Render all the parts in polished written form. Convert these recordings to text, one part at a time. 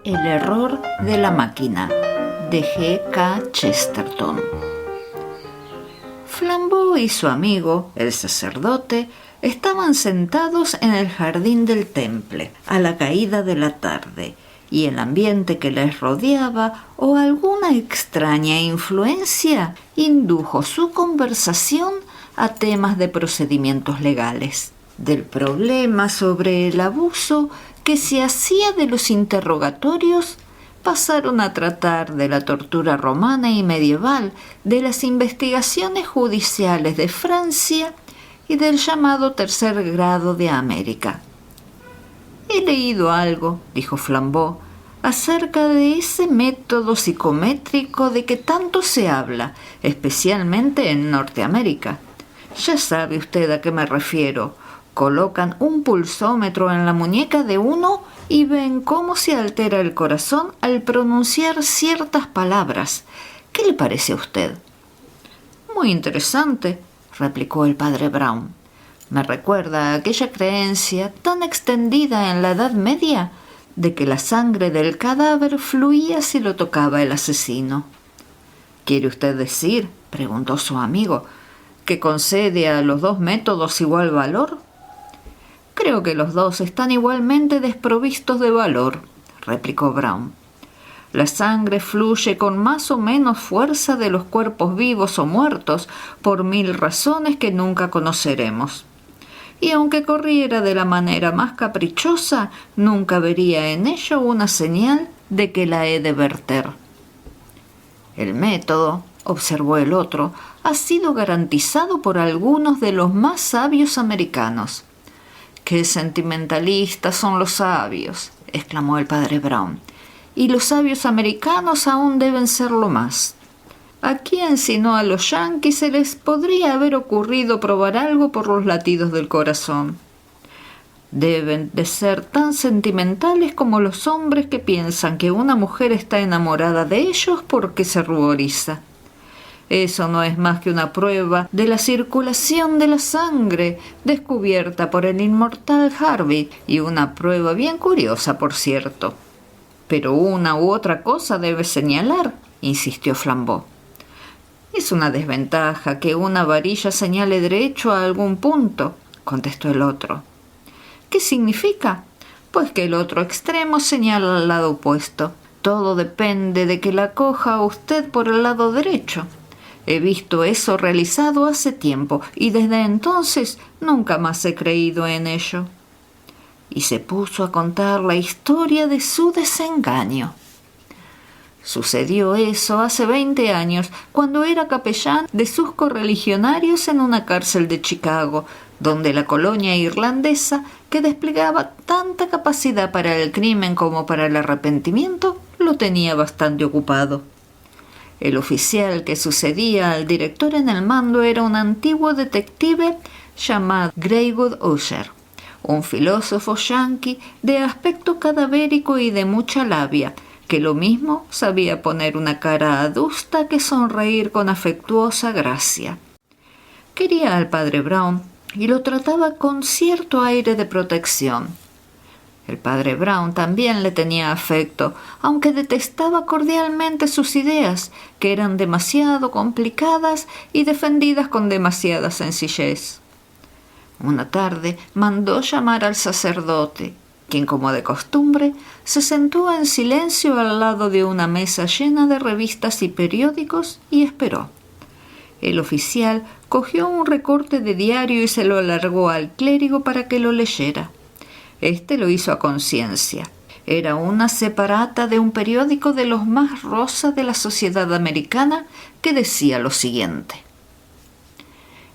El error de la máquina, de G.K. Chesterton. Flambeau y su amigo, el sacerdote, estaban sentados en el jardín del Temple a la caída de la tarde, y el ambiente que les rodeaba o alguna extraña influencia indujo su conversación a temas de procedimientos legales, del problema sobre el abuso que se hacía de los interrogatorios. Pasaron a tratar de la tortura romana y medieval, de las investigaciones judiciales de Francia y del llamado tercer grado de América. «He leído algo», dijo Flambeau, «acerca de ese método psicométrico de que tanto se habla, especialmente en Norteamérica. Ya sabe usted a qué me refiero. Colocan un pulsómetro en la muñeca de uno y ven cómo se altera el corazón al pronunciar ciertas palabras. ¿Qué le parece a usted?» «Muy interesante», replicó el padre Brown. «Me recuerda a aquella creencia tan extendida en la Edad Media de que la sangre del cadáver fluía si lo tocaba el asesino». «¿Quiere usted decir», preguntó su amigo, «que concede a los dos métodos igual valor?» «Creo que los dos están igualmente desprovistos de valor», replicó Brown. «La sangre fluye con más o menos fuerza de los cuerpos vivos o muertos por 1000 razones que nunca conoceremos. Y aunque corriera de la manera más caprichosa, nunca vería en ello una señal de que la he de verter». «El método», observó el otro, «ha sido garantizado por algunos de los más sabios americanos». «Qué sentimentalistas son los sabios», exclamó el padre Brown. «Y los sabios americanos aún deben serlo más. ¿A quién sino a los yanquis se les podría haber ocurrido probar algo por los latidos del corazón? Deben de ser tan sentimentales como los hombres que piensan que una mujer está enamorada de ellos porque se ruboriza. Eso no es más que una prueba de la circulación de la sangre descubierta por el inmortal Harvey, y una prueba bien curiosa, por cierto». «Pero una u otra cosa debe señalar», insistió Flambeau. «Es una desventaja que una varilla señale derecho a algún punto», contestó el otro. «¿Qué significa? Pues que el otro extremo señala al lado opuesto. Todo depende de que la coja usted por el lado derecho. He visto eso realizado hace tiempo y desde entonces nunca más he creído en ello». Y se puso a contar la historia de su desengaño. «Sucedió eso hace 20 años, cuando era capellán de sus correligionarios en una cárcel de Chicago, donde la colonia irlandesa, que desplegaba tanta capacidad para el crimen como para el arrepentimiento, lo tenía bastante ocupado. El oficial que sucedía al director en el mando era un antiguo detective llamado Greywood Usher, un filósofo yanqui de aspecto cadavérico y de mucha labia, que lo mismo sabía poner una cara adusta que sonreír con afectuosa gracia. Quería al padre Brown y lo trataba con cierto aire de protección. El padre Brown también le tenía afecto, aunque detestaba cordialmente sus ideas, que eran demasiado complicadas y defendidas con demasiada sencillez. Una tarde mandó llamar al sacerdote, quien, como de costumbre, se sentó en silencio al lado de una mesa llena de revistas y periódicos y esperó. El oficial cogió un recorte de diario y se lo alargó al clérigo para que lo leyera. Este lo hizo a conciencia. Era una separata de un periódico de los más rosa de la sociedad americana que decía lo siguiente: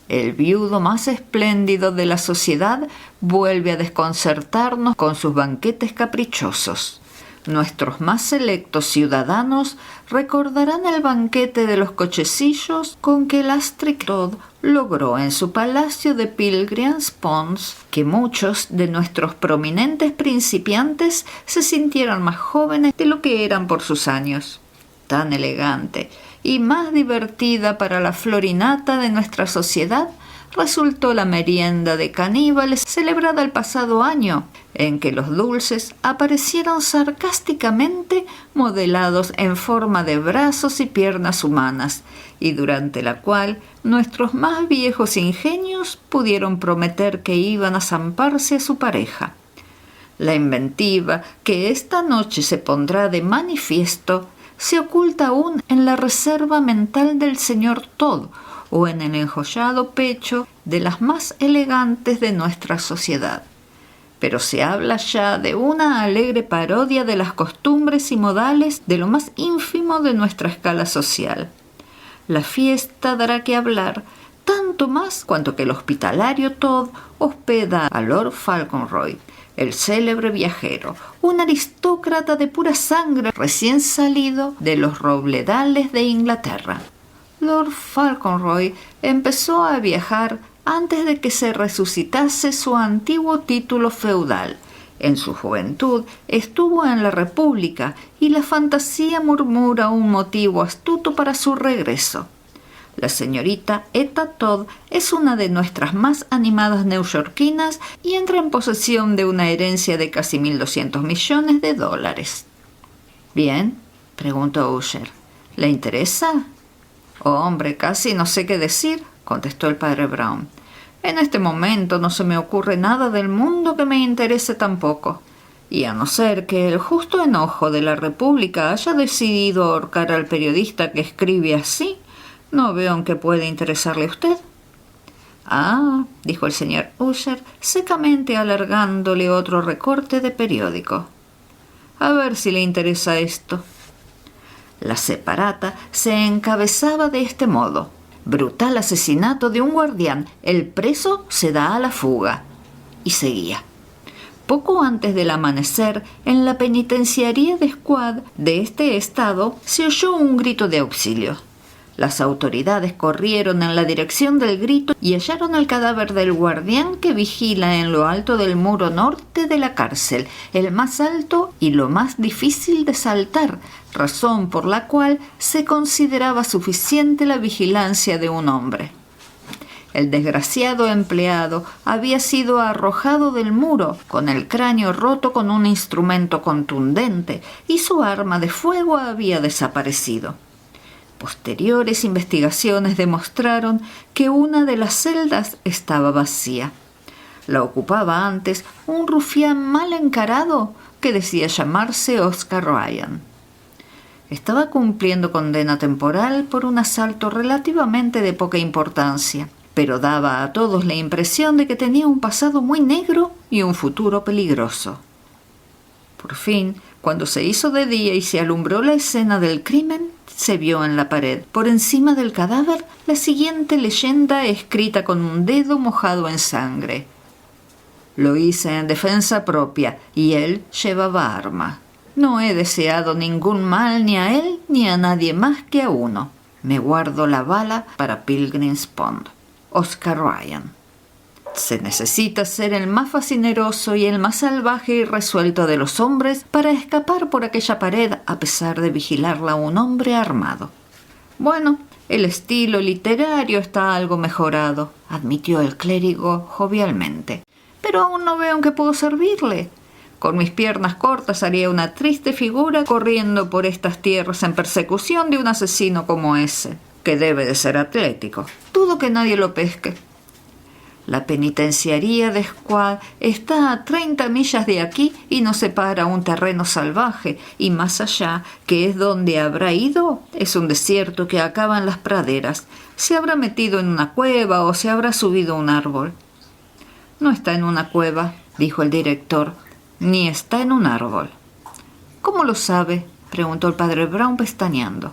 «El viudo más espléndido de la sociedad vuelve a desconcertarnos con sus banquetes caprichosos. Nuestros más selectos ciudadanos recordarán el banquete de los cochecillos con que el Astrid Todd logró en su palacio de Pilgrim's Pond que muchos de nuestros prominentes principiantes se sintieran más jóvenes de lo que eran por sus años. Tan elegante y más divertida para la florinata de nuestra sociedad resultó la merienda de caníbales celebrada el pasado año, en que los dulces aparecieron sarcásticamente modelados en forma de brazos y piernas humanas, y durante la cual nuestros más viejos ingenios pudieron prometer que iban a zamparse a su pareja. La inventiva que esta noche se pondrá de manifiesto se oculta aún en la reserva mental del señor Todd o en el enjollado pecho de las más elegantes de nuestra sociedad. Pero se habla ya de una alegre parodia de las costumbres y modales de lo más ínfimo de nuestra escala social. La fiesta dará que hablar, tanto más cuanto que el hospitalario Todd hospeda a Lord Fauntleroy, el célebre viajero, un aristócrata de pura sangre recién salido de los robledales de Inglaterra. Lord Fauntleroy empezó a viajar antes de que se resucitase su antiguo título feudal. En su juventud estuvo en la República y la fantasía murmura un motivo astuto para su regreso. La señorita Etta Todd es una de nuestras más animadas neoyorquinas y entra en posesión de una herencia de casi 1.200 millones de dólares. «Bien», preguntó Usher. «¿Le interesa?» «Oh, hombre, casi no sé qué decir», contestó el padre Brown. «En este momento no se me ocurre nada del mundo que me interese tampoco. Y a no ser que el justo enojo de la República haya decidido ahorcar al periodista que escribe así, no veo en qué puede interesarle a usted». «Ah», dijo el señor Usher, secamente alargándole otro recorte de periódico. «A ver si le interesa esto». La separata se encabezaba de este modo: «Brutal asesinato de un guardián. El preso se da a la fuga». Y seguía. Poco antes del amanecer, en la penitenciaría de Squad de este estado se oyó un grito de auxilio. Las autoridades corrieron en la dirección del grito y hallaron el cadáver del guardián que vigila en lo alto del muro norte de la cárcel, el más alto y lo más difícil de saltar, razón por la cual se consideraba suficiente la vigilancia de un hombre. El desgraciado empleado había sido arrojado del muro, con el cráneo roto con un instrumento contundente, y su arma de fuego había desaparecido. Posteriores investigaciones demostraron que una de las celdas estaba vacía. La ocupaba antes un rufián mal encarado que decía llamarse Oscar Ryan. Estaba cumpliendo condena temporal por un asalto relativamente de poca importancia, pero daba a todos la impresión de que tenía un pasado muy negro y un futuro peligroso. Por fin, cuando se hizo de día y se alumbró la escena del crimen, se vio en la pared, por encima del cadáver, la siguiente leyenda escrita con un dedo mojado en sangre: «Lo hice en defensa propia y él llevaba arma. No he deseado ningún mal ni a él ni a nadie más que a uno. Me guardo la bala para Pilgrim's Pond. Oscar Ryan». Se necesita ser el más fascineroso y el más salvaje y resuelto de los hombres para escapar por aquella pared a pesar de vigilarla un hombre armado. «Bueno, el estilo literario está algo mejorado», admitió el clérigo jovialmente. «Pero aún no veo en qué puedo servirle. Con mis piernas cortas haría una triste figura corriendo por estas tierras en persecución de un asesino como ese, que debe de ser atlético. Dudo que nadie lo pesque. La penitenciaría de Squad está a 30 millas de aquí y nos separa un terreno salvaje, y más allá, que es donde habrá ido, es un desierto que acaba en las praderas. Se habrá metido en una cueva o se habrá subido a un árbol». «No está en una cueva», dijo el director, «ni está en un árbol». «¿Cómo lo sabe?», preguntó el padre Brown pestañeando.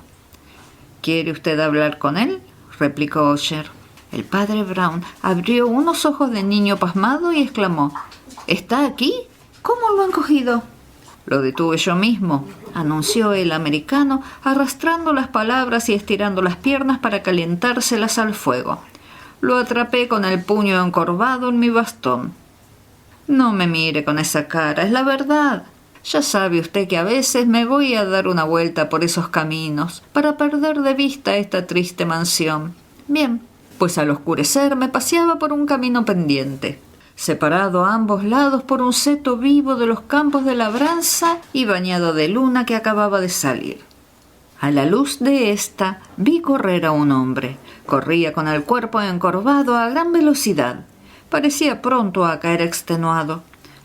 «¿Quiere usted hablar con él?», replicó Usher. El padre Brown abrió unos ojos de niño pasmado y exclamó: «¿Está aquí? ¿Cómo lo han cogido?» «Lo detuve yo mismo», anunció el americano, arrastrando las palabras y estirando las piernas para calentárselas al fuego. «Lo atrapé con el puño encorvado en mi bastón». «No me mire con esa cara, es la verdad. Ya sabe usted que a veces me voy a dar una vuelta por esos caminos para perder de vista esta triste mansión. Bien, pues al oscurecer me paseaba por un camino pendiente, separado a ambos lados por un seto vivo de los campos de labranza y bañado de luna que acababa de salir. A la luz de ésta vi correr a un hombre. Corría con el cuerpo encorvado a gran velocidad. Parecía pronto a caer extenuado,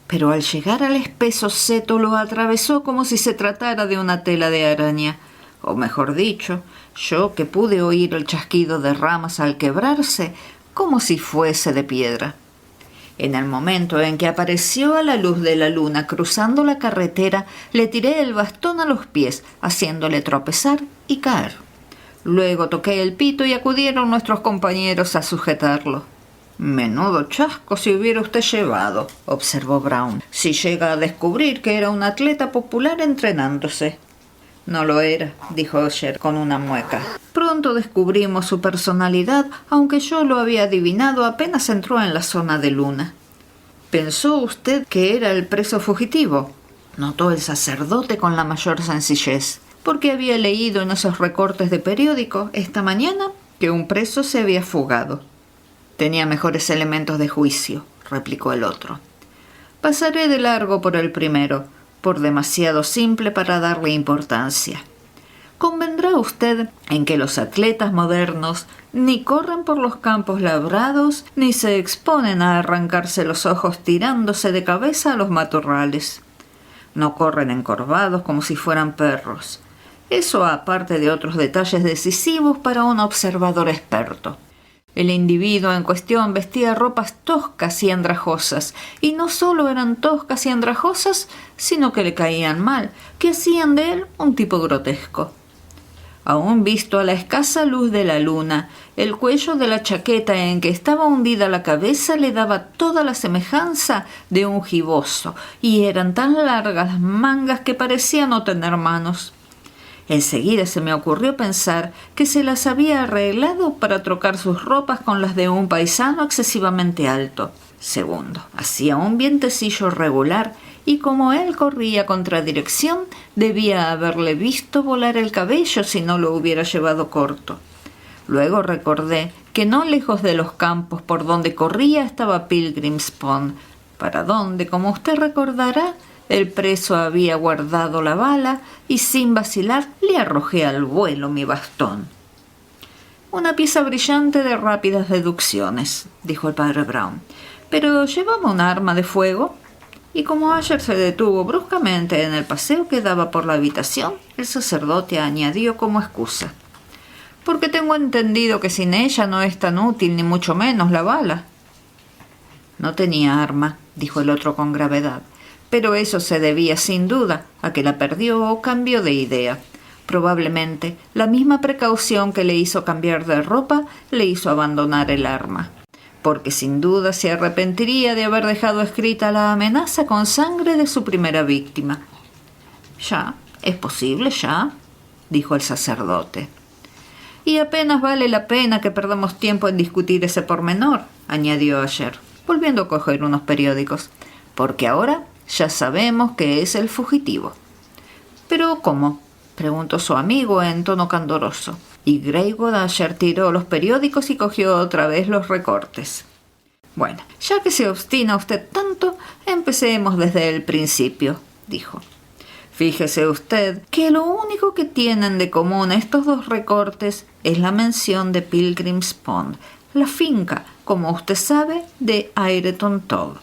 pero al llegar al espeso seto lo atravesó como si se tratara de una tela de araña. O mejor dicho, yo que pude oír el chasquido de ramas al quebrarse, como si fuese de piedra. En el momento en que apareció a la luz de la luna cruzando la carretera, le tiré el bastón a los pies, haciéndole tropezar y caer. Luego toqué el pito y acudieron nuestros compañeros a sujetarlo. «Menudo chasco se hubiera usted llevado», observó Brown, «si llega a descubrir que era un atleta popular entrenándose». «No lo era», dijo Usher con una mueca. «Pronto descubrimos su personalidad, aunque yo lo había adivinado apenas entró en la zona de luna». «¿Pensó usted que era el preso fugitivo?», notó el sacerdote con la mayor sencillez, porque había leído en esos recortes de periódico esta mañana que un preso se había fugado. «Tenía mejores elementos de juicio», replicó el otro. «Pasaré de largo por el primero, por demasiado simple para darle importancia. Convendrá usted en que los atletas modernos ni corren por los campos labrados, ni se exponen a arrancarse los ojos tirándose de cabeza a los matorrales. No corren encorvados como si fueran perros. Eso aparte de otros detalles decisivos para un observador experto. El individuo en cuestión vestía ropas toscas y andrajosas, y no solo eran toscas y andrajosas, sino que le caían mal, que hacían de él un tipo grotesco. Aún visto a la escasa luz de la luna, el cuello de la chaqueta en que estaba hundida la cabeza le daba toda la semejanza de un giboso, y eran tan largas las mangas que parecían no tener manos. Enseguida se me ocurrió pensar que se las había arreglado para trocar sus ropas con las de un paisano excesivamente alto. Segundo, hacía un vientecillo regular y como él corría contra dirección, debía haberle visto volar el cabello si no lo hubiera llevado corto. Luego recordé que no lejos de los campos por donde corría estaba Pilgrim's Pond, para donde, como usted recordará, el preso había guardado la bala y sin vacilar le arrojé al vuelo mi bastón. «Una pieza brillante de rápidas deducciones», dijo el padre Brown. «Pero llevaba un arma de fuego». Y como Usher se detuvo bruscamente en el paseo que daba por la habitación, el sacerdote añadió como excusa: «Porque tengo entendido que sin ella no es tan útil ni mucho menos la bala». «No tenía arma», dijo el otro con gravedad. «Pero eso se debía sin duda a que la perdió o cambió de idea. Probablemente la misma precaución que le hizo cambiar de ropa le hizo abandonar el arma, porque sin duda se arrepentiría de haber dejado escrita la amenaza con sangre de su primera víctima». «Ya, es posible, ya», dijo el sacerdote. «Y apenas vale la pena que perdamos tiempo en discutir ese pormenor», añadió Usher, volviendo a coger unos periódicos, «porque ahora ya sabemos que es el fugitivo». «¿Pero cómo?», preguntó su amigo en tono candoroso, y Greywood Usher tiró los periódicos y cogió otra vez los recortes. «Bueno, ya que se obstina usted tanto, empecemos desde el principio», dijo. «Fíjese usted que lo único que tienen de común estos dos recortes es la mención de Pilgrim's Pond, la finca, como usted sabe, de Ireton Todd.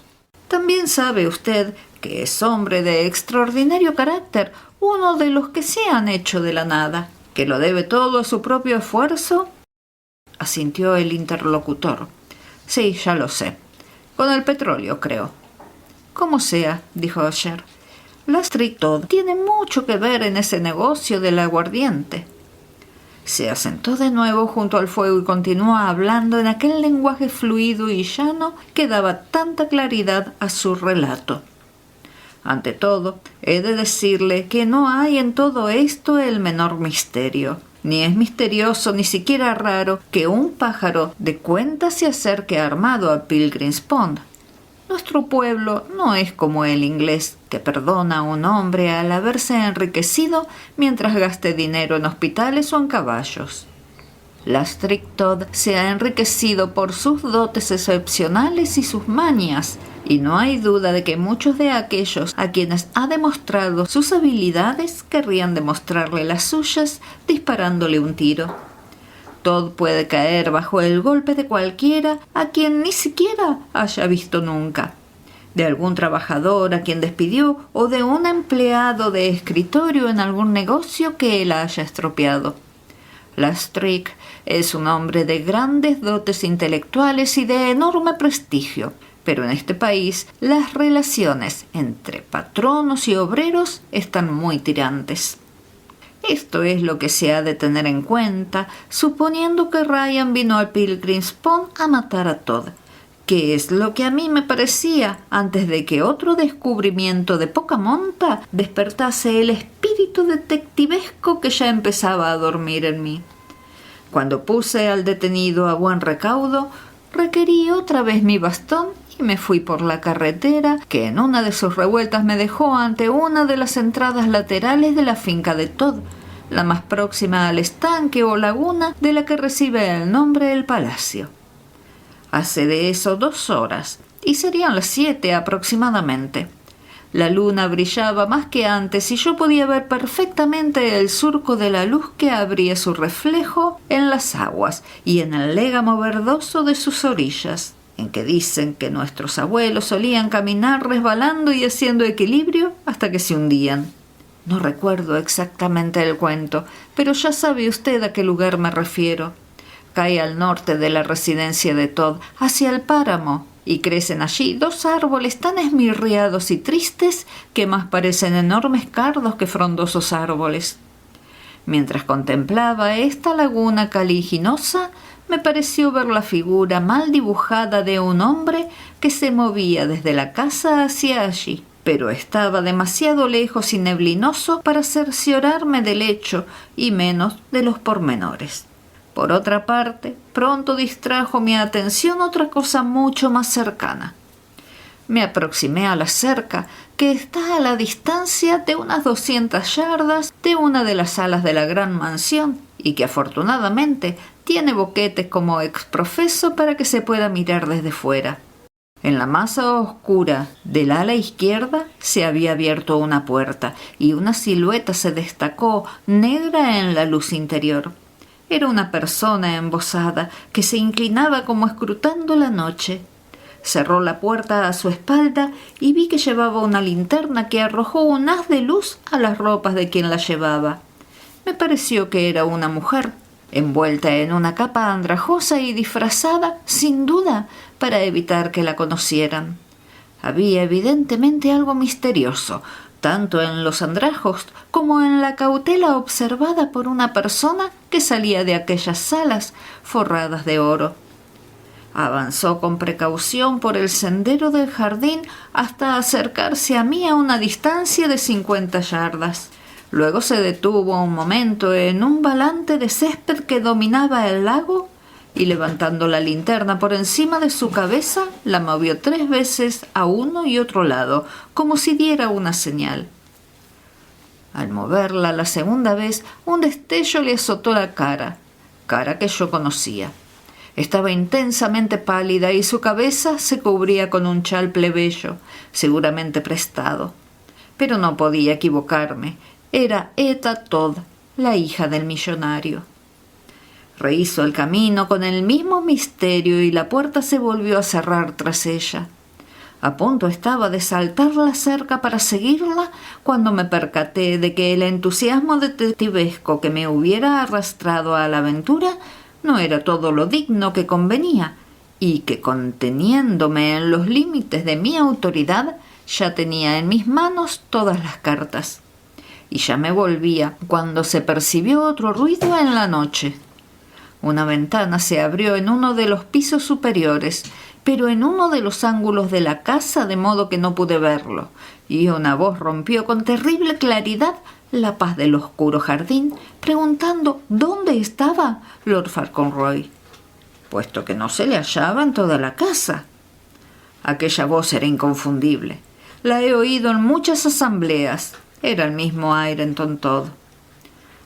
También sabe usted que es hombre de extraordinario carácter, uno de los que se han hecho de la nada, que lo debe todo a su propio esfuerzo». Asintió el interlocutor. «Sí, ya lo sé. Con el petróleo, creo». «Como sea», dijo Usher. «La Street Todd tiene mucho que ver en ese negocio del aguardiente». Se asentó de nuevo junto al fuego y continuó hablando en aquel lenguaje fluido y llano que daba tanta claridad a su relato. «Ante todo, he de decirle que no hay en todo esto el menor misterio. Ni es misterioso ni siquiera raro que un pájaro de cuenta se acerque armado a Pilgrim's Pond. Nuestro pueblo no es como el inglés, que perdona a un hombre al haberse enriquecido mientras gaste dinero en hospitales o en caballos». Lastrick Todd se ha enriquecido por sus dotes excepcionales y sus mañas, y no hay duda de que muchos de aquellos a quienes ha demostrado sus habilidades querrían demostrarle las suyas disparándole un tiro. Todd puede caer bajo el golpe de cualquiera a quien ni siquiera haya visto nunca, de algún trabajador a quien despidió o de un empleado de escritorio en algún negocio que él haya estropeado. Lastrick es un hombre de grandes dotes intelectuales y de enorme prestigio, pero en este país las relaciones entre patronos y obreros están muy tirantes. Esto es lo que se ha de tener en cuenta, suponiendo que Ryan vino al Pilgrim's Pond a matar a Todd, que es lo que a mí me parecía antes de que otro descubrimiento de poca monta despertase el espíritu detectivesco que ya empezaba a dormir en mí. Cuando puse al detenido a buen recaudo, requerí otra vez mi bastón y me fui por la carretera que en una de sus revueltas me dejó ante una de las entradas laterales de la finca de Todd, la más próxima al estanque o laguna de la que recibe el nombre el palacio. Hace de eso 2 horas, y serían las 7 aproximadamente. La luna brillaba más que antes y yo podía ver perfectamente el surco de la luz que abría su reflejo en las aguas y en el légamo verdoso de sus orillas, en que dicen que nuestros abuelos solían caminar resbalando y haciendo equilibrio hasta que se hundían. No recuerdo exactamente el cuento, pero ya sabe usted a qué lugar me refiero. Cae al norte de la residencia de Todd, hacia el páramo, y crecen allí 2 árboles tan esmirriados y tristes que más parecen enormes cardos que frondosos árboles. Mientras contemplaba esta laguna caliginosa, me pareció ver la figura mal dibujada de un hombre que se movía desde la casa hacia allí, pero estaba demasiado lejos y neblinoso para cerciorarme del hecho y menos de los pormenores. Por otra parte, pronto distrajo mi atención otra cosa mucho más cercana. Me aproximé a la cerca, que está a la distancia de unas 200 yardas de una de las salas de la gran mansión y que afortunadamente tiene boquetes como exprofeso para que se pueda mirar desde fuera. En la masa oscura del ala izquierda se había abierto una puerta y una silueta se destacó negra en la luz interior. Era una persona embozada que se inclinaba como escrutando la noche. Cerró la puerta a su espalda y vi que llevaba una linterna que arrojó un haz de luz a las ropas de quien la llevaba. Me pareció que era una mujer, envuelta en una capa andrajosa y disfrazada, sin duda, para evitar que la conocieran. Había evidentemente algo misterioso, tanto en los andrajos como en la cautela observada por una persona que salía de aquellas salas forradas de oro. Avanzó con precaución por el sendero del jardín hasta acercarse a mí a una distancia de 50 yardas. Luego se detuvo un momento en un valante de césped que dominaba el lago y, levantando la linterna por encima de su cabeza, la movió 3 veces a uno y otro lado, como si diera una señal. Al moverla la segunda vez, un destello le azotó la cara que yo conocía. Estaba intensamente pálida y su cabeza se cubría con un chal plebeyo, seguramente prestado. Pero no podía equivocarme. Era Etta Todd, la hija del millonario. Rehizo el camino con el mismo misterio y la puerta se volvió a cerrar tras ella. A punto estaba de saltar la cerca para seguirla cuando me percaté de que el entusiasmo detectivesco que me hubiera arrastrado a la aventura no era todo lo digno que convenía y que, conteniéndome en los límites de mi autoridad, ya tenía en mis manos todas las cartas. Y ya me volvía cuando se percibió otro ruido en la noche. Una ventana se abrió en uno de los pisos superiores, pero en uno de los ángulos de la casa, de modo que no pude verlo, y una voz rompió con terrible claridad la paz del oscuro jardín, preguntando dónde estaba Lord Fauntleroy, puesto que no se le hallaba en toda la casa. Aquella voz era inconfundible. La he oído en muchas asambleas. Era el mismo Ireton Todd.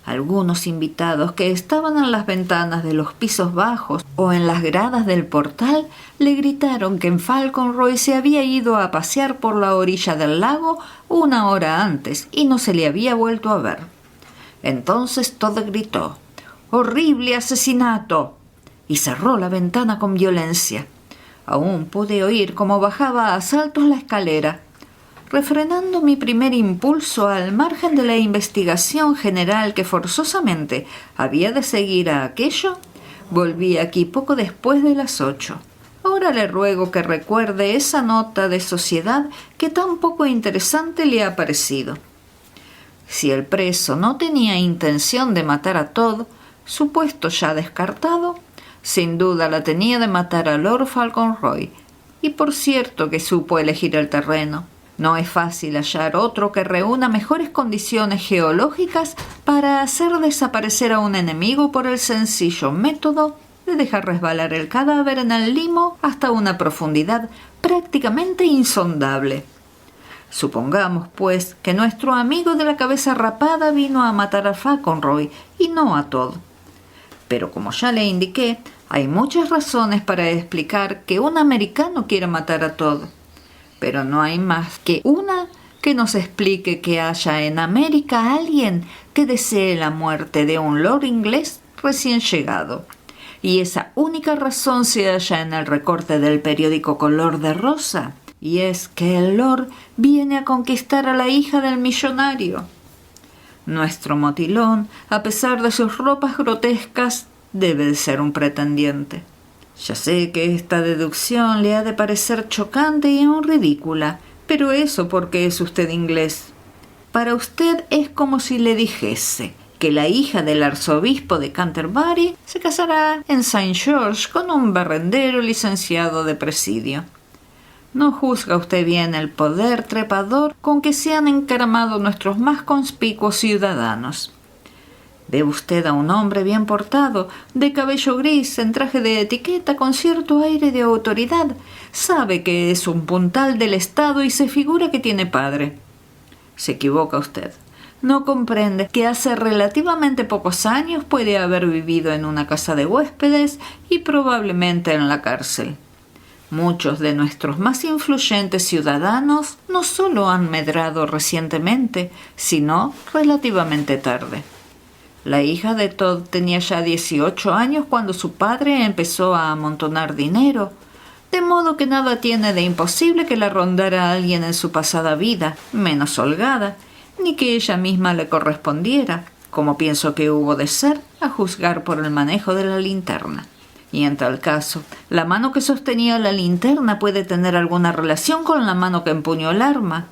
Algunos invitados que estaban en las ventanas de los pisos bajos o en las gradas del portal le gritaron que en Fauconroy se había ido a pasear por la orilla del lago 1 hora antes y no se le había vuelto a ver. Entonces Todd gritó: «¡Horrible asesinato!» y cerró la ventana con violencia. Aún pude oír cómo bajaba a saltos la escalera. Refrenando mi primer impulso al margen de la investigación general que forzosamente había de seguir a aquello, volví aquí poco después de las 8. Ahora le ruego que recuerde esa nota de sociedad que tan poco interesante le ha parecido. Si el preso no tenía intención de matar a Todd, supuesto ya descartado, sin duda la tenía de matar a Lord Fauconroy, y por cierto que supo elegir el terreno. No es fácil hallar otro que reúna mejores condiciones geológicas para hacer desaparecer a un enemigo por el sencillo método de dejar resbalar el cadáver en el limo hasta una profundidad prácticamente insondable. Supongamos, pues, que nuestro amigo de la cabeza rapada vino a matar a Fauconroy y no a Todd. Pero como ya le indiqué, hay muchas razones para explicar que un americano quiera matar a Todd. Pero no hay más que una que nos explique que haya en América alguien que desee la muerte de un lord inglés recién llegado. Y esa única razón se halla en el recorte del periódico color de rosa, y es que el lord viene a conquistar a la hija del millonario. Nuestro motilón, a pesar de sus ropas grotescas, debe de ser un pretendiente. Ya sé que esta deducción le ha de parecer chocante y aún ridícula, pero eso porque es usted inglés. Para usted es como si le dijese que la hija del arzobispo de Canterbury se casará en St. George con un barrendero licenciado de presidio. No juzga usted bien el poder trepador con que se han encaramado nuestros más conspicuos ciudadanos. Ve usted a un hombre bien portado, de cabello gris, en traje de etiqueta, con cierto aire de autoridad. Sabe que es un puntal del Estado y se figura que tiene padre. Se equivoca usted. No comprende que hace relativamente pocos años puede haber vivido en una casa de huéspedes y probablemente en la cárcel. Muchos de nuestros más influyentes ciudadanos no solo han medrado recientemente, sino relativamente tarde. La hija de Todd tenía ya 18 años cuando su padre empezó a amontonar dinero, de modo que nada tiene de imposible que la rondara a alguien en su pasada vida, menos holgada, ni que ella misma le correspondiera, como pienso que hubo de ser, a juzgar por el manejo de la linterna. Y en tal caso, la mano que sostenía la linterna puede tener alguna relación con la mano que empuñó el arma.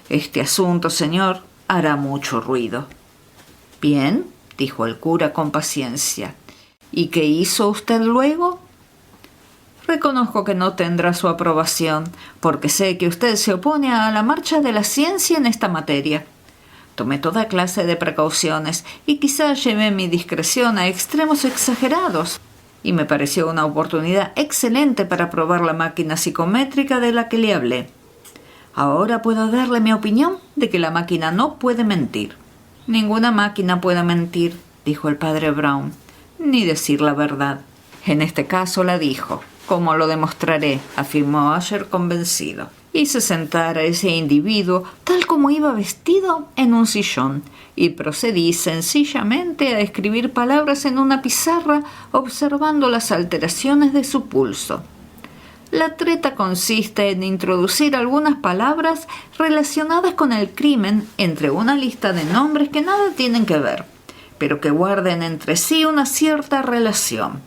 Este asunto, señor, hará mucho ruido. Bien, dijo el cura con paciencia. ¿Y qué hizo usted luego? Reconozco que no tendrá su aprobación, porque sé que usted se opone a la marcha de la ciencia en esta materia. Tomé toda clase de precauciones y quizá llevé mi discreción a extremos exagerados, y me pareció una oportunidad excelente para probar la máquina psicométrica de la que le hablé. Ahora puedo darle mi opinión de que la máquina no puede mentir. Ninguna máquina puede mentir, dijo el padre Brown, ni decir la verdad. En este caso la dijo, como lo demostraré, afirmó Usher convencido. Hice sentar a ese individuo, tal como iba vestido, en un sillón, y procedí sencillamente a escribir palabras en una pizarra, observando las alteraciones de su pulso. La treta consiste en introducir algunas palabras relacionadas con el crimen entre una lista de nombres que nada tienen que ver, pero que guarden entre sí una cierta relación.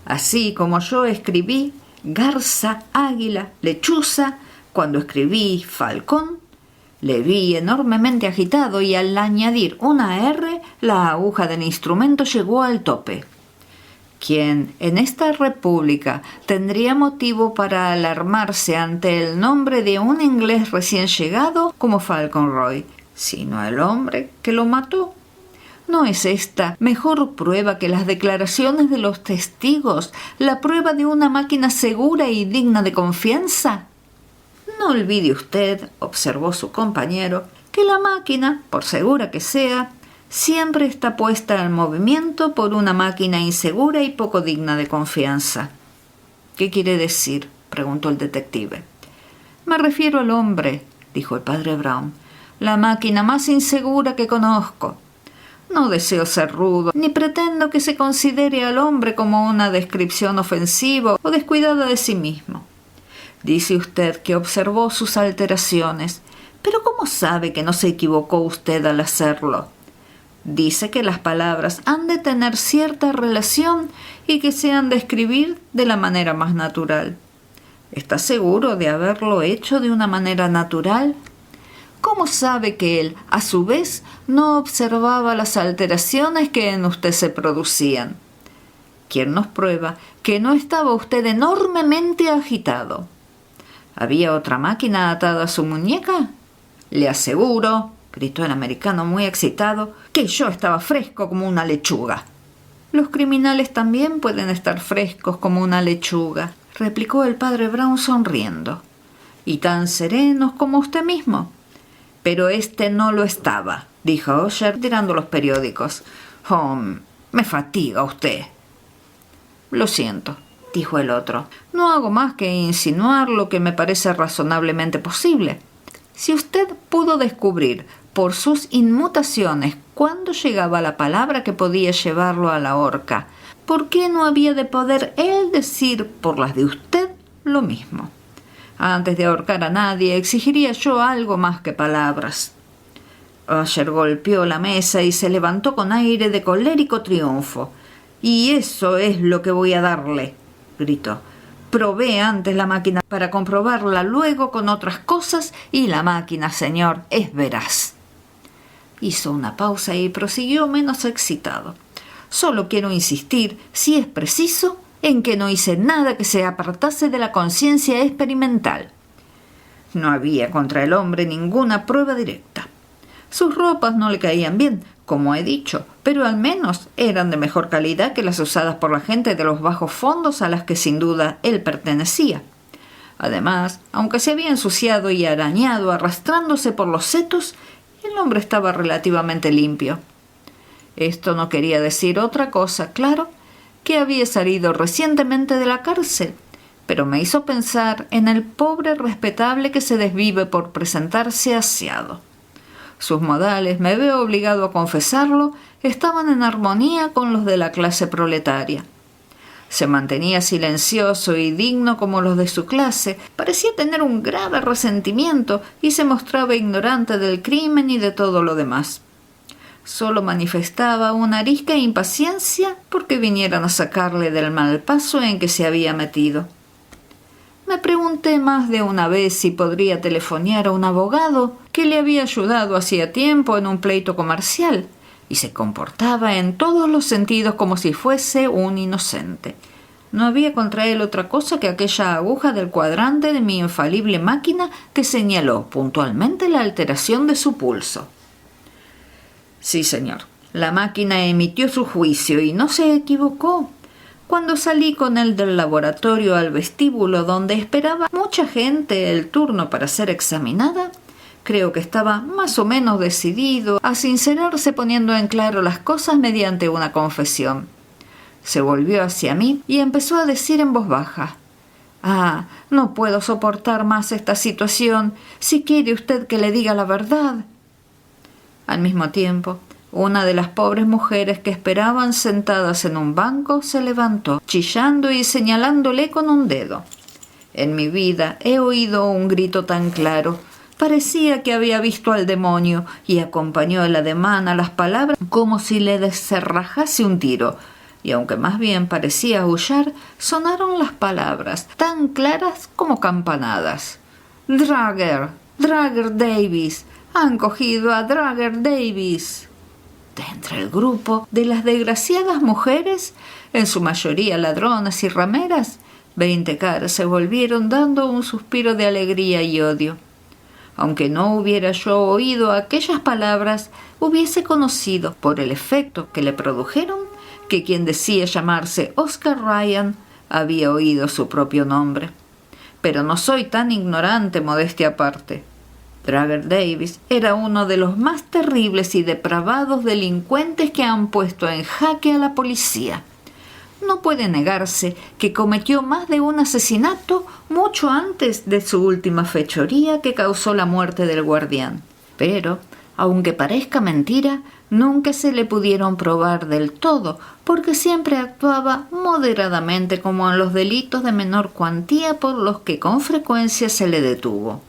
Así como yo escribí garza, águila, lechuza, cuando escribí falcón, le vi enormemente agitado y al añadir una R, la aguja del instrumento llegó al tope. ¿Quién en esta república tendría motivo para alarmarse ante el nombre de un inglés recién llegado como Fauconroy, sino el hombre que lo mató? ¿No es esta mejor prueba que las declaraciones de los testigos, la prueba de una máquina segura y digna de confianza? No olvide usted, observó su compañero, que la máquina, por segura que sea, siempre está puesta en movimiento por una máquina insegura y poco digna de confianza. ¿Qué quiere decir?, preguntó el detective. Me refiero al hombre, dijo el padre Brown, la máquina más insegura que conozco. No deseo ser rudo, ni pretendo que se considere al hombre como una descripción ofensiva o descuidada de sí mismo. Dice usted que observó sus alteraciones, pero ¿cómo sabe que no se equivocó usted al hacerlo? Dice que las palabras han de tener cierta relación y que se han de escribir de la manera más natural. ¿Está seguro de haberlo hecho de una manera natural? ¿Cómo sabe que él, a su vez, no observaba las alteraciones que en usted se producían? ¿Quién nos prueba que no estaba usted enormemente agitado? ¿Había otra máquina atada a su muñeca? Le aseguro, gritó el americano muy excitado, que yo estaba fresco como una lechuga. Los criminales también pueden estar frescos como una lechuga, replicó el padre Brown sonriendo, y tan serenos como usted mismo. Pero este no lo estaba, dijo Usher tirando los periódicos. Oh, me fatiga usted. Lo siento, dijo el otro. No hago más que insinuar lo que me parece razonablemente posible. Si usted pudo descubrir por sus inmutaciones cuándo llegaba la palabra que podía llevarlo a la horca, ¿por qué no había de poder él decir por las de usted lo mismo? Antes de ahorcar a nadie, exigiría yo algo más que palabras. Usher golpeó la mesa y se levantó con aire de colérico triunfo. «Y eso es lo que voy a darle», gritó. «Probé antes la máquina para comprobarla luego con otras cosas y la máquina, señor, es veraz». Hizo una pausa y prosiguió menos excitado. «Solo quiero insistir, si es preciso, en que no hice nada que se apartase de la conciencia experimental». No había contra el hombre ninguna prueba directa. Sus ropas no le caían bien, como he dicho, pero al menos eran de mejor calidad que las usadas por la gente de los bajos fondos a las que sin duda él pertenecía. Además, aunque se había ensuciado y arañado arrastrándose por los setos, el hombre estaba relativamente limpio. Esto no quería decir otra cosa, claro, que había salido recientemente de la cárcel, pero me hizo pensar en el pobre respetable que se desvive por presentarse aseado. Sus modales, me veo obligado a confesarlo, estaban en armonía con los de la clase proletaria. Se mantenía silencioso y digno como los de su clase, parecía tener un grave resentimiento y se mostraba ignorante del crimen y de todo lo demás. Solo manifestaba una arisca impaciencia porque vinieran a sacarle del mal paso en que se había metido. Me pregunté más de una vez si podría telefonear a un abogado que le había ayudado hacía tiempo en un pleito comercial, y se comportaba en todos los sentidos como si fuese un inocente. No había contra él otra cosa que aquella aguja del cuadrante de mi infalible máquina que señaló puntualmente la alteración de su pulso. Sí, señor, la máquina emitió su juicio y no se equivocó. Cuando salí con él del laboratorio al vestíbulo donde esperaba mucha gente el turno para ser examinada, creo que estaba más o menos decidido a sincerarse poniendo en claro las cosas mediante una confesión. Se volvió hacia mí y empezó a decir en voz baja: «Ah, no puedo soportar más esta situación. Si quiere usted que le diga la verdad». Al mismo tiempo, una de las pobres mujeres que esperaban sentadas en un banco se levantó, chillando y señalándole con un dedo. En mi vida he oído un grito tan claro. Parecía que había visto al demonio y acompañó el ademán a las palabras como si le descerrajase un tiro. Y aunque más bien parecía aullar, sonaron las palabras, tan claras como campanadas. «Drager, Drager Davis, han cogido a Drager Davis». De entre el grupo de las desgraciadas mujeres, en su mayoría ladronas y rameras, 20 caras se volvieron dando un suspiro de alegría y odio. Aunque no hubiera yo oído aquellas palabras, hubiese conocido, por el efecto que le produjeron, que quien decía llamarse Oscar Ryan había oído su propio nombre. Pero no soy tan ignorante, modestia aparte. Dragger Davis era uno de los más terribles y depravados delincuentes que han puesto en jaque a la policía. No puede negarse que cometió más de un asesinato mucho antes de su última fechoría que causó la muerte del guardián. Pero, aunque parezca mentira, nunca se le pudieron probar del todo, porque siempre actuaba moderadamente como en los delitos de menor cuantía por los que con frecuencia se le detuvo.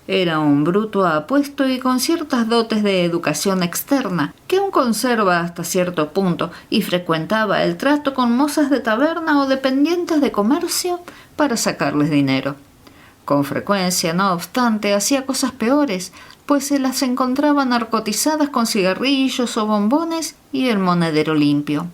Era un bruto apuesto y con ciertas dotes de educación externa, que aún conserva hasta cierto punto, y frecuentaba el trato con mozas de taberna o dependientes de comercio para sacarles dinero. Con frecuencia, no obstante, hacía cosas peores, pues se las encontraba narcotizadas con cigarrillos o bombones y el monedero limpio.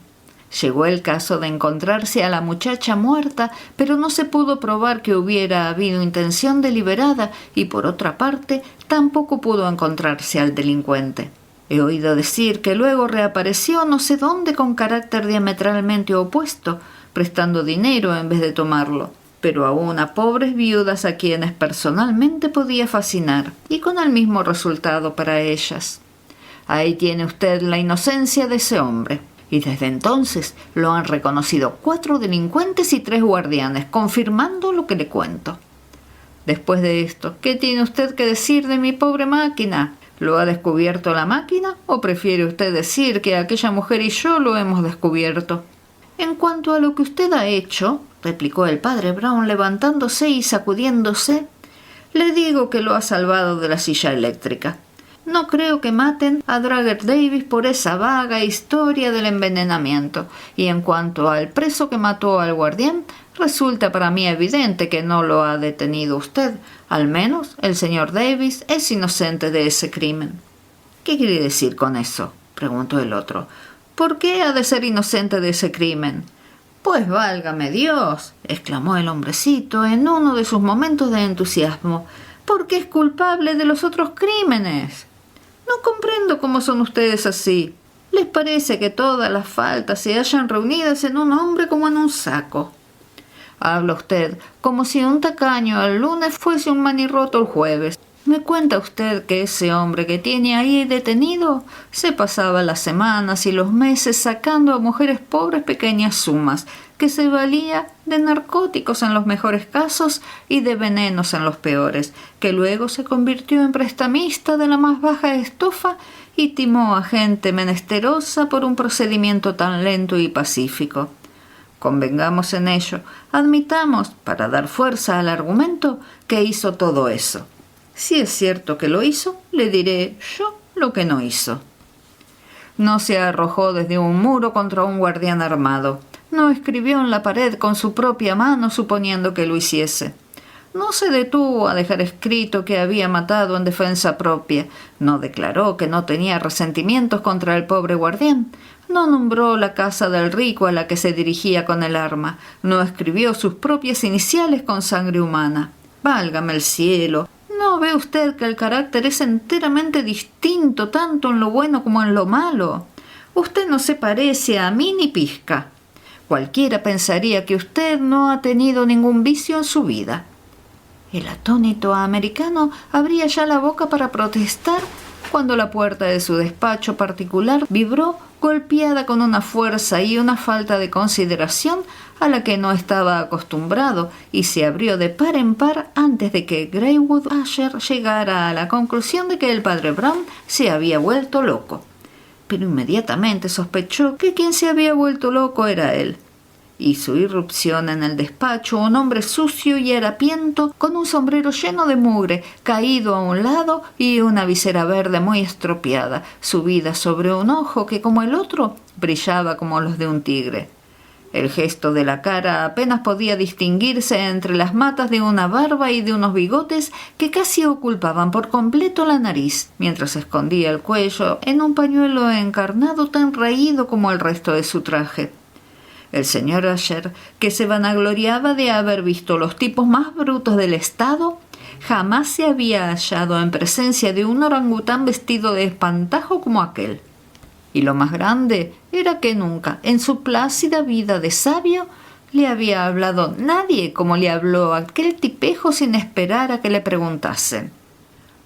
Llegó el caso de encontrarse a la muchacha muerta, pero no se pudo probar que hubiera habido intención deliberada y, por otra parte, tampoco pudo encontrarse al delincuente. He oído decir que luego reapareció no sé dónde con carácter diametralmente opuesto, prestando dinero en vez de tomarlo, pero aún a pobres viudas a quienes personalmente podía fascinar, y con el mismo resultado para ellas. Ahí tiene usted la inocencia de ese hombre. Y desde entonces lo han reconocido 4 delincuentes y 3 guardianes, confirmando lo que le cuento. Después de esto, ¿qué tiene usted que decir de mi pobre máquina? ¿Lo ha descubierto la máquina o prefiere usted decir que aquella mujer y yo lo hemos descubierto? En cuanto a lo que usted ha hecho, replicó el padre Brown levantándose y sacudiéndose, le digo que lo ha salvado de la silla eléctrica. No creo que maten a Dragger Davis por esa vaga historia del envenenamiento, y en cuanto al preso que mató al guardián, resulta para mí evidente que no lo ha detenido usted. Al menos el señor Davis es inocente de ese crimen. ¿Qué quiere decir con eso?, preguntó el otro. ¿Por qué ha de ser inocente de ese crimen? Pues válgame Dios, exclamó el hombrecito en uno de sus momentos de entusiasmo, porque es culpable de los otros crímenes. No comprendo cómo son ustedes así. ¿Les parece que todas las faltas se hallan reunidas en un hombre como en un saco? Habla usted como si un tacaño el lunes fuese un manirroto el jueves. ¿Me cuenta usted que ese hombre que tiene ahí detenido se pasaba las semanas y los meses sacando a mujeres pobres pequeñas sumas, que se valía de narcóticos en los mejores casos y de venenos en los peores, que luego se convirtió en prestamista de la más baja estofa y timó a gente menesterosa por un procedimiento tan lento y pacífico? Convengamos en ello, admitamos, para dar fuerza al argumento, que hizo todo eso. Si es cierto que lo hizo, le diré yo lo que no hizo. No se arrojó desde un muro contra un guardián armado. No escribió en la pared con su propia mano suponiendo que lo hiciese. No se detuvo a dejar escrito que había matado en defensa propia. No declaró que no tenía resentimientos contra el pobre guardián. No nombró la casa del rico a la que se dirigía con el arma. No escribió sus propias iniciales con sangre humana. Válgame el cielo. ¿No ve usted que el carácter es enteramente distinto tanto en lo bueno como en lo malo? Usted no se parece a mí ni pizca. Cualquiera pensaría que usted no ha tenido ningún vicio en su vida. El atónito americano abría ya la boca para protestar cuando la puerta de su despacho particular vibró golpeada con una fuerza y una falta de consideración a la que no estaba acostumbrado, y se abrió de par en par antes de que Greywood Asher llegara a la conclusión de que el padre Brown se había vuelto loco. Pero inmediatamente sospechó que quien se había vuelto loco era él. Y su irrupción en el despacho, un hombre sucio y harapiento, con un sombrero lleno de mugre, caído a un lado y una visera verde muy estropeada, subida sobre un ojo que, como el otro, brillaba como los de un tigre. El gesto de la cara apenas podía distinguirse entre las matas de una barba y de unos bigotes que casi oculpaban por completo la nariz, mientras escondía el cuello en un pañuelo encarnado tan raído como el resto de su traje. El señor Asher, que se vanagloriaba de haber visto los tipos más brutos del estado, jamás se había hallado en presencia de un orangután vestido de espantajo como aquel. Y lo más grande era que nunca, en su plácida vida de sabio, le había hablado nadie como le habló aquel tipejo sin esperar a que le preguntasen.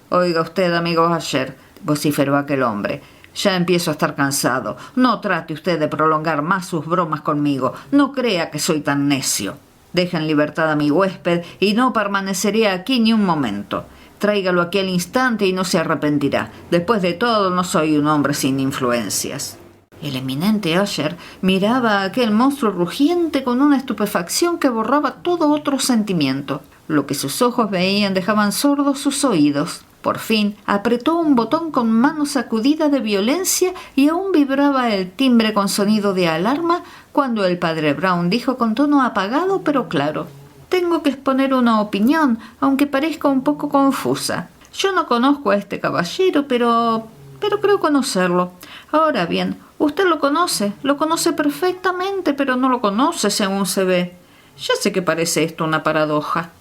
Oiga usted, amigo Usher, vociferó aquel hombre. Ya empiezo a estar cansado. No trate usted de prolongar más sus bromas conmigo. No crea que soy tan necio. Deje en libertad a mi huésped y no permaneceré aquí ni un momento. Tráigalo aquí al instante y no se arrepentirá. Después de todo, no soy un hombre sin influencias. El eminente Usher miraba a aquel monstruo rugiente con una estupefacción que borraba todo otro sentimiento. Lo que sus ojos veían dejaban sordos sus oídos. Por fin apretó un botón con mano sacudida de violencia y aún vibraba el timbre con sonido de alarma cuando el padre Brown dijo con tono apagado pero claro: «Tengo que exponer una opinión, aunque parezca un poco confusa. Yo no conozco a este caballero, pero creo conocerlo. Ahora bien, usted lo conoce perfectamente, pero no lo conoce según se ve. Ya sé que parece esto una paradoja».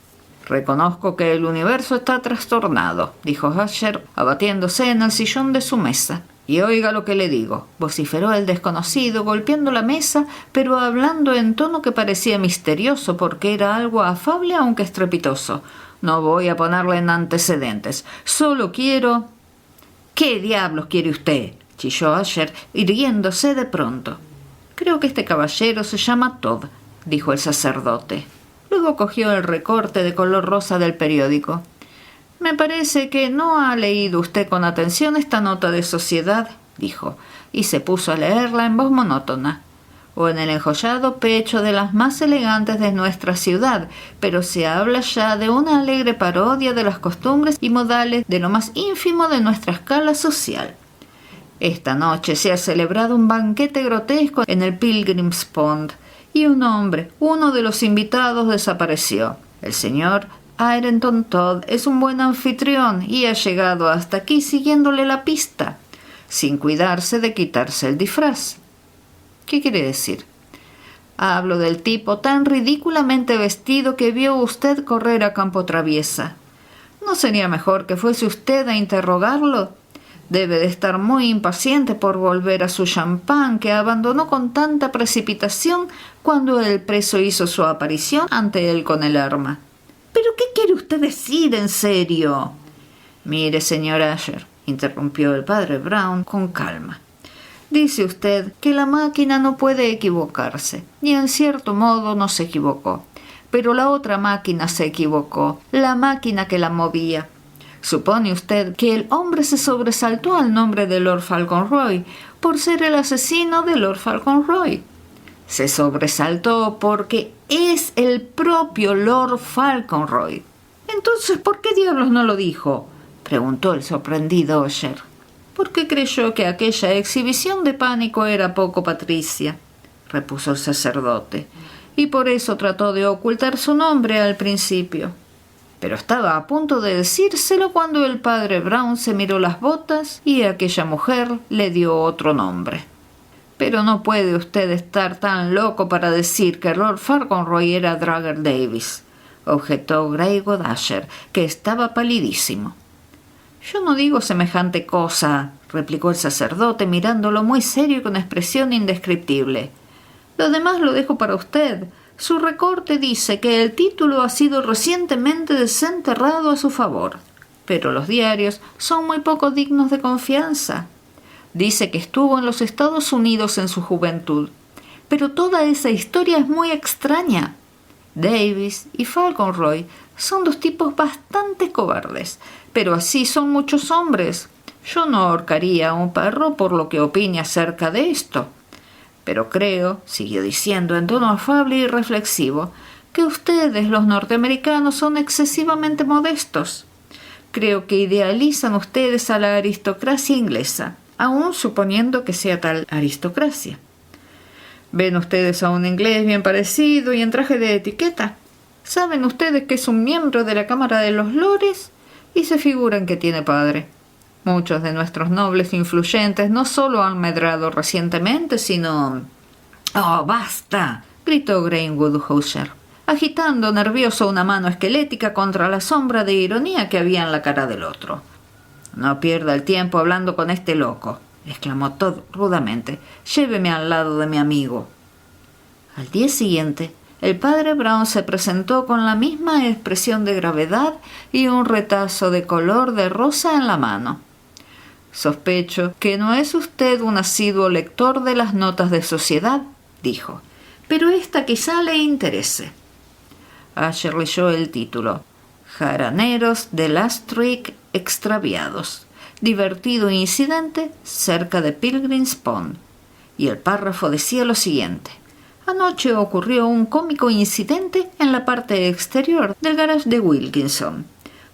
«Reconozco que el universo está trastornado», dijo Usher, abatiéndose en el sillón de su mesa. «Y oiga lo que le digo», vociferó el desconocido, golpeando la mesa, pero hablando en tono que parecía misterioso porque era algo afable aunque estrepitoso. «No voy a ponerle en antecedentes. Solo quiero...» «¿Qué diablos quiere usted?», chilló Usher, irguiéndose de pronto. «Creo que este caballero se llama Todd», dijo el sacerdote. Luego cogió el recorte de color rosa del periódico. «Me parece que no ha leído usted con atención esta nota de sociedad», dijo, y se puso a leerla en voz monótona. «O en el enjollado pecho de las más elegantes de nuestra ciudad, pero se habla ya de una alegre parodia de las costumbres y modales de lo más ínfimo de nuestra escala social. Esta noche se ha celebrado un banquete grotesco en el Pilgrim's Pond, y un hombre, uno de los invitados, desapareció. El señor Ireton Todd es un buen anfitrión y ha llegado hasta aquí siguiéndole la pista, sin cuidarse de quitarse el disfraz». «¿Qué quiere decir?» «Hablo del tipo tan ridículamente vestido que vio usted correr a campo traviesa. ¿No sería mejor que fuese usted a interrogarlo? Debe de estar muy impaciente por volver a su champán que abandonó con tanta precipitación cuando el preso hizo su aparición ante él con el arma». «¿Pero qué quiere usted decir en serio?» «Mire, señor Usher», interrumpió el padre Brown con calma. «Dice usted que la máquina no puede equivocarse, y en cierto modo no se equivocó. Pero la otra máquina se equivocó, la máquina que la movía. Supone usted que el hombre se sobresaltó al nombre de Lord Fauntleroy por ser el asesino de Lord Fauntleroy. Se sobresaltó porque es el propio Lord Fauntleroy». «Entonces, ¿por qué diablos no lo dijo?», preguntó el sorprendido Usher. «Porque creyó que aquella exhibición de pánico era poco patricia», repuso el sacerdote, «y por eso trató de ocultar su nombre al principio». Pero estaba a punto de decírselo cuando el padre Brown se miró las botas y aquella mujer le dio otro nombre. «Pero no puede usted estar tan loco para decir que Lord Fauntleroy era Dragger Davis», objetó Greywood Usher, que estaba palidísimo. «Yo no digo semejante cosa», replicó el sacerdote mirándolo muy serio y con expresión indescriptible. «Lo demás lo dejo para usted. Su recorte dice que el título ha sido recientemente desenterrado a su favor, pero los diarios son muy poco dignos de confianza. Dice que estuvo en los Estados Unidos en su juventud, pero toda esa historia es muy extraña. Davis y Fauntleroy son dos tipos bastante cobardes, pero así son muchos hombres. Yo no ahorcaría a un perro por lo que opine acerca de esto. Pero creo», siguió diciendo en tono afable y reflexivo, «que ustedes, los norteamericanos, son excesivamente modestos. Creo que idealizan ustedes a la aristocracia inglesa, aun suponiendo que sea tal aristocracia. Ven ustedes a un inglés bien parecido y en traje de etiqueta. Saben ustedes que es un miembro de la Cámara de los Lores y se figuran que tiene padre. Muchos de nuestros nobles influyentes no solo han medrado recientemente, sino...» «¡Oh, basta!», gritó Greenwood Usher, agitando nervioso una mano esquelética contra la sombra de ironía que había en la cara del otro. «No pierda el tiempo hablando con este loco», exclamó Todd rudamente. «Lléveme al lado de mi amigo». Al día siguiente, El padre Brown se presentó con la misma expresión de gravedad y un retazo de color de rosa en la mano. «Sospecho que no es usted un asiduo lector de las notas de sociedad», dijo, «pero esta quizá le interese». Usher leyó el título: «Jaraneros de Lastrick extraviados. Divertido incidente cerca de Pilgrim's Pond». Y el párrafo decía lo siguiente: «Anoche ocurrió un cómico incidente en la parte exterior del garage de Wilkinson.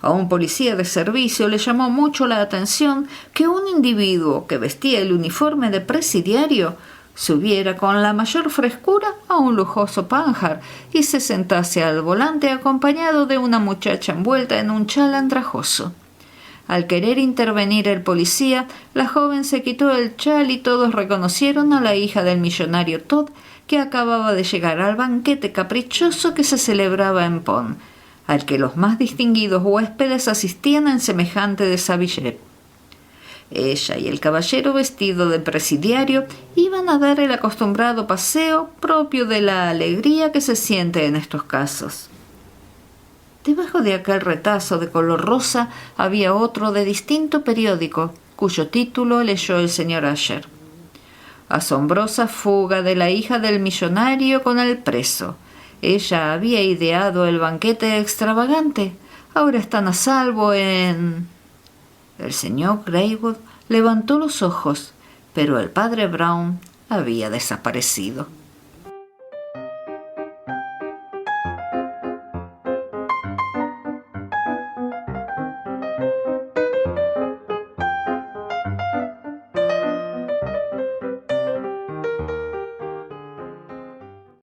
A un policía de servicio le llamó mucho la atención que un individuo que vestía el uniforme de presidiario subiera con la mayor frescura a un lujoso Panhard y se sentase al volante acompañado de una muchacha envuelta en un chal andrajoso. Al querer intervenir el policía, la joven se quitó el chal y todos reconocieron a la hija del millonario Todd, que acababa de llegar al banquete caprichoso que se celebraba en Pond, al que los más distinguidos huéspedes asistían en semejante deshabillé. Ella y el caballero vestido de presidiario iban a dar el acostumbrado paseo propio de la alegría que se siente en estos casos». Debajo de aquel retazo de color rosa había otro de distinto periódico, cuyo título leyó el señor Usher: «Asombrosa fuga de la hija del millonario con el preso. Ella había ideado el banquete extravagante. Ahora están a salvo en...». El señor Greywood levantó los ojos, pero el padre Brown había desaparecido.